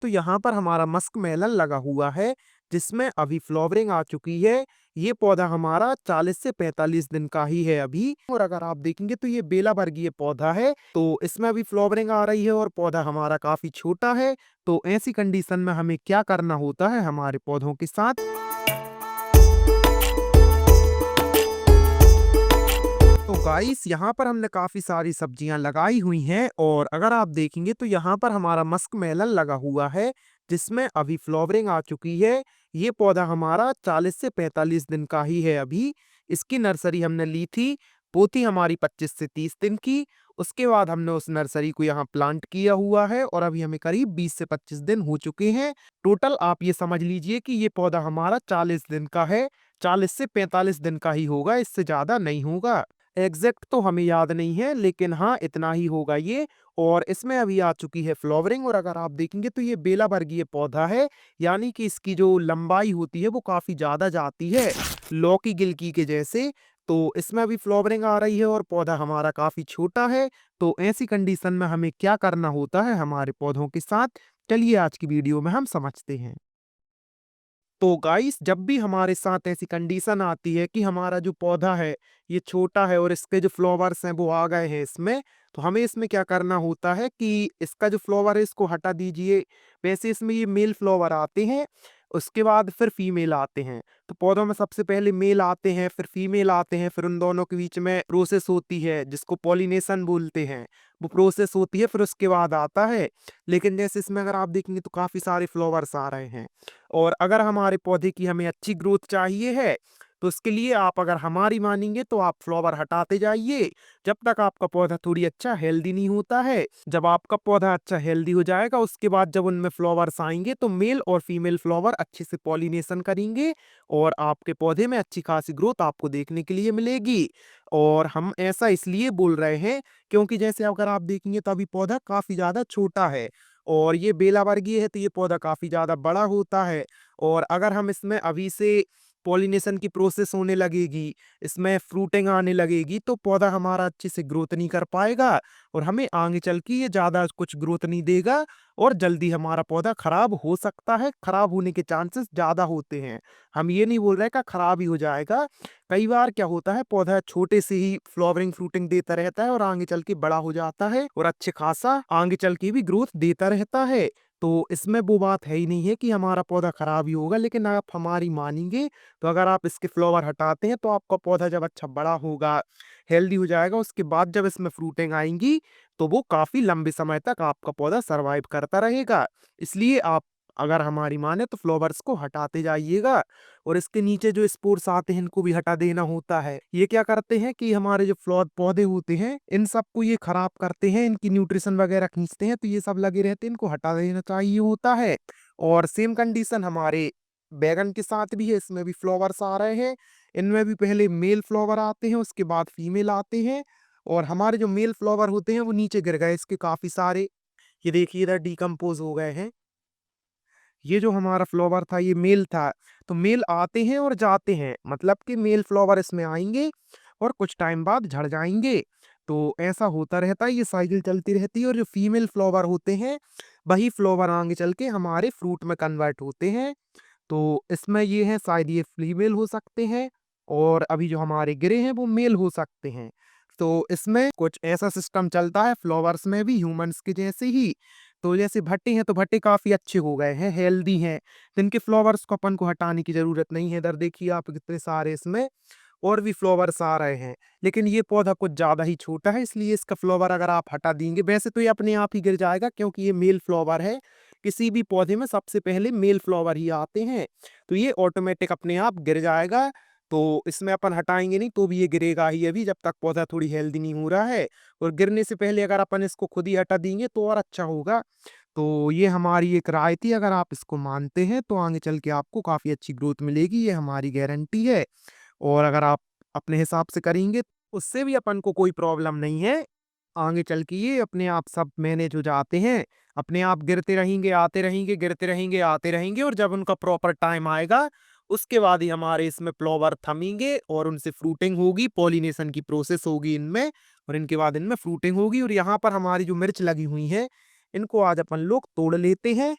तो यहाँ पर हमारा मस्क मेलन लगा हुआ है, जिसमें अभी फ्लावरिंग आ चुकी है। ये पौधा हमारा 40 से 45 दिन का ही है अभी। और अगर आप देखेंगे तो ये बेला वर्गीय पौधा है, तो इसमें अभी फ्लावरिंग आ रही है और पौधा हमारा काफी छोटा है। तो ऐसी कंडीशन में हमें क्या करना होता है हमारे पौधों के साथ। तो गाइस, यहाँ पर हमने काफी सारी सब्जियां लगाई हुई हैं और अगर आप देखेंगे तो यहाँ पर हमारा मस्क मेलन लगा हुआ है, जिसमें अभी फ्लावरिंग आ चुकी है। ये पौधा हमारा 40 से 45 दिन का ही है अभी। इसकी नर्सरी हमने ली थी, वो थी हमारी 25 से 30 दिन की। उसके बाद हमने उस नर्सरी को यहाँ प्लांट किया हुआ है और अभी हमें करीब 20 से 25 दिन हो चुके हैं। टोटल आप ये समझ लीजिए कि ये पौधा हमारा 40 दिन का है। 40 से 45 दिन का ही होगा, इससे ज्यादा नहीं होगा। एग्जैक्ट तो हमें याद नहीं है, लेकिन हाँ इतना ही होगा ये। और इसमें अभी आ चुकी है फ्लावरिंग और अगर आप देखेंगे तो ये बेला वर्गीय पौधा है, यानी कि इसकी जो लंबाई होती है वो काफी ज्यादा जाती है, लौकी गिलकी के जैसे। तो इसमें अभी फ्लावरिंग आ रही है और पौधा हमारा काफी छोटा है। तो ऐसी कंडीशन में हमें क्या करना होता है हमारे पौधों के साथ, चलिए आज की वीडियो में हम समझते हैं। तो गाइस, जब भी हमारे साथ ऐसी कंडीशन आती है कि हमारा जो पौधा है ये छोटा है और इसके जो फ्लावर्स हैं वो आ गए हैं इसमें, तो हमें इसमें क्या करना होता है कि इसका जो फ्लावर है इसको हटा दीजिए। वैसे इसमें ये मेल फ्लावर आते हैं, उसके बाद फिर फीमेल आते हैं। तो पौधों में सबसे पहले मेल आते हैं, फिर फीमेल आते हैं, फिर उन दोनों के बीच में प्रोसेस होती है जिसको पॉलिनेशन बोलते हैं। वो प्रोसेस होती है, फिर उसके बाद आता है। लेकिन जैसे इसमें अगर आप देखेंगे तो काफी सारे फ्लावर्स आ रहे हैं और अगर हमारे पौधे की हमें अच्छी ग्रोथ चाहिए है, तो इसके लिए आप अगर हमारी मानेंगे तो आप फ्लावर हटाते जाइए जब तक आपका पौधा थोड़ी अच्छा हेल्दी नहीं होता है। जब आपका पौधा अच्छा हेल्दी हो जाएगा उसके बाद जब उनमें फ्लावर्स आएंगे तो मेल और फीमेल फ्लावर अच्छे से पॉलिनेशन करेंगे और आपके पौधे में अच्छी खासी ग्रोथ आपको देखने के लिए मिलेगी। और हम ऐसा इसलिए बोल रहे हैं क्योंकि जैसे अगर आप देखेंगे तो अभी पौधा काफी ज्यादा छोटा है और ये बेला वर्गीय है, तो ये पौधा काफी ज्यादा बड़ा होता है। और अगर हम इसमें अभी से पॉलिनेशन की प्रोसेस होने लगेगी, इसमें फ्रूटिंग आने लगेगी, तो पौधा हमारा अच्छे से ग्रोथ नहीं कर पाएगा और हमें आगे चल के ये ज्यादा कुछ ग्रोथ नहीं देगा और जल्दी हमारा पौधा खराब हो सकता है। खराब होने के चांसेस ज्यादा होते हैं। हम ये नहीं बोल रहे कि खराब ही हो जाएगा। कई बार क्या होता है, पौधा छोटे से ही फ्लावरिंग फ्रूटिंग देता रहता है और आगे चल के बड़ा हो जाता है और अच्छे खासा आगे चल के भी ग्रोथ देता रहता है। तो इसमें वो बात है ही नहीं है कि हमारा पौधा खराब ही होगा। लेकिन आप हमारी मानेंगे तो अगर आप इसके फ्लावर हटाते हैं तो आपका पौधा जब अच्छा बड़ा होगा, हेल्दी हो जाएगा, उसके बाद जब इसमें फ्रूटिंग आएंगी तो वो काफी लंबे समय तक आपका पौधा सरवाइव करता रहेगा। इसलिए आप अगर हमारी माने तो फ्लावर्स को हटाते जाइएगा और इसके नीचे जो स्पोर्स आते हैं इनको भी हटा देना होता है। ये क्या करते हैं कि हमारे जो फ्लावर पौधे होते हैं इन सबको ये खराब करते हैं, इनकी न्यूट्रिशन वगैरह खींचते हैं, तो ये सब लगे रहते हैं, इनको हटा देना चाहिए होता है। और सेम कंडीशन हमारे बैगन के साथ भी है, इसमें भी फ्लावर्स आ रहे हैं। इनमें भी पहले मेल फ्लावर आते हैं, उसके बाद फीमेल आते हैं और हमारे जो मेल फ्लावर होते हैं वो नीचे गिर गए इसके काफी सारे। ये देखिए इधर डिकम्पोज हो गए हैं। ये जो हमारा फ्लावर था ये मेल था। तो मेल आते हैं और जाते हैं, मतलब कि मेल फ्लावर इसमें आएंगे और कुछ टाइम बाद झड़ जाएंगे। तो ऐसा होता रहता है, ये साइकिल चलती रहती है और जो फीमेल फ्लावर होते हैं वही फ्लावर आगे चल के हमारे फ्रूट में कन्वर्ट होते हैं। तो इसमें ये है शायद ये फीमेल हो सकते हैं और अभी जो हमारे गिरे हैं वो मेल हो सकते हैं। तो इसमें कुछ ऐसा सिस्टम चलता है फ्लावर्स में भी ह्यूमंस के जैसे ही। तो जैसे भट्टे हैं तो भट्टे काफी अच्छे हो गए हैं, हेल्दी हैं, तो इनके फ्लावर्स को अपन को हटाने की जरूरत नहीं है। इधर देखिए आप कितने सारे इसमें और भी फ्लावर्स आ रहे हैं। लेकिन ये पौधा कुछ ज्यादा ही छोटा है, इसलिए इसका फ्लावर अगर आप हटा देंगे, वैसे तो ये अपने आप ही गिर जाएगा क्योंकि ये मेल फ्लावर है। किसी भी पौधे में सबसे पहले मेल फ्लावर ही आते हैं, तो ये ऑटोमेटिक अपने आप गिर जाएगा। तो इसमें अपन हटाएंगे नहीं तो भी ये गिरेगा ही अभी, जब तक पौधा थोड़ी हेल्दी नहीं हो रहा है। और गिरने से पहले अगर अपन इसको खुद ही हटा देंगे तो और अच्छा होगा। तो ये हमारी एक राय थी, अगर आप इसको मानते हैं तो आगे चल के आपको काफी अच्छी ग्रोथ मिलेगी, ये हमारी गारंटी है। और अगर आप अपने हिसाब से करेंगे उससे भी अपन को कोई प्रॉब्लम नहीं है। आगे चल के ये अपने आप सब मैनेज हो जाते हैं, अपने आप गिरते रहेंगे आते रहेंगे, गिरते रहेंगे आते रहेंगे और जब उनका प्रॉपर टाइम आएगा उसके बाद ही हमारे इसमें फ्लावर थमेंगे और उनसे फ्रूटिंग होगी, पॉलिनेशन की प्रोसेस होगी इनमें और इनके बाद इनमें फ्रूटिंग होगी। और यहाँ पर हमारी जो मिर्च लगी हुई है इनको आज अपन लोग तोड़ लेते हैं।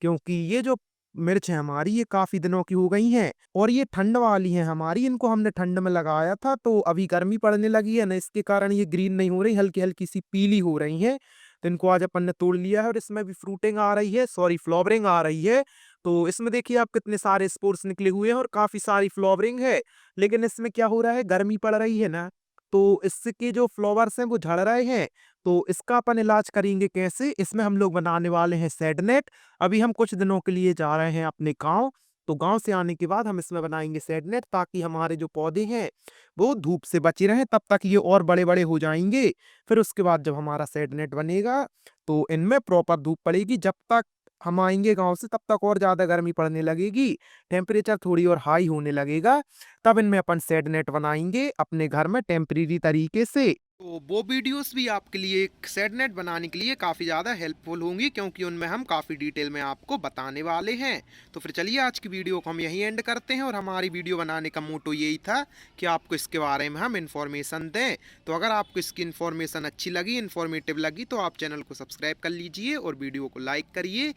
क्योंकि ये जो मिर्च है हमारी ये काफ़ी दिनों की हो गई हैं और ये ठंड वाली हैं हमारी, इनको हमने ठंड में लगाया था तो अभी गर्मी पड़ने लगी है ना, इसके कारण ये ग्रीन नहीं हो रही, हल्की-हल्की सी पीली हो रही हैं। तो इनको आज अपन ने तोड़ लिया है और इसमें भी फ्रूटिंग आ रही है, सॉरी फ्लावरिंग आ रही है। तो इसमें देखिए आप कितने सारे स्पोर्स निकले हुए हैं और काफ़ी सारी फ्लावरिंग है। लेकिन इसमें क्या हो रहा है, गर्मी पड़ रही है ना, तो इसके जो फ्लावर्स हैं वो झड़ रहे हैं। तो इसका अपन इलाज करेंगे कैसे? इसमें हम लोग बनाने वाले हैं शेड नेट। अभी हम कुछ दिनों के लिए जा रहे हैं अपने गाँव, तो गाँव से आने के बाद हम इसमें बनाएँगे शेड नेट ताकि हमारे जो पौधे हैं, वो धूप से बचे रहें, तब तक ये और बड़े-बड़े हो जाएँगे। फिर उसके बाद जब हमारा शेड नेट बनेगा, तो इनमें प्रॉपर धूप पड़ेगी। जब तक हम आएँगे गाँव से तब तक और ज़्यादा गर्मी पड़ने लगेगी, टेम्परेचर थोड़ी और हाई होने लगेगा, तब इनमें अपन शेड नेट बनाएँगे अपने घर में टेम्परेरी तरीके से। तो वो वीडियोस भी आपके लिए एक शेड नेट बनाने के लिए काफ़ी ज़्यादा हेल्पफुल होंगी, क्योंकि उनमें हम काफ़ी डिटेल में आपको बताने वाले हैं। तो फिर चलिए आज की वीडियो को हम यहीं एंड करते हैं और हमारी वीडियो बनाने का मोटो यही था कि आपको इसके बारे में हम इन्फॉर्मेशन दें। तो अगर आपको इसकी इन्फॉर्मेशन अच्छी लगी, इन्फॉर्मेटिव लगी, तो आप चैनल को सब्सक्राइब कर लीजिए और वीडियो को लाइक करिए,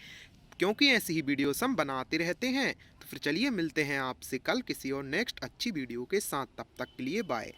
क्योंकि ऐसी ही वीडियोस हम बनाते रहते हैं। तो फिर चलिए मिलते हैं आपसे कल किसी और नेक्स्ट अच्छी वीडियो के साथ, तब तक के लिए बाय।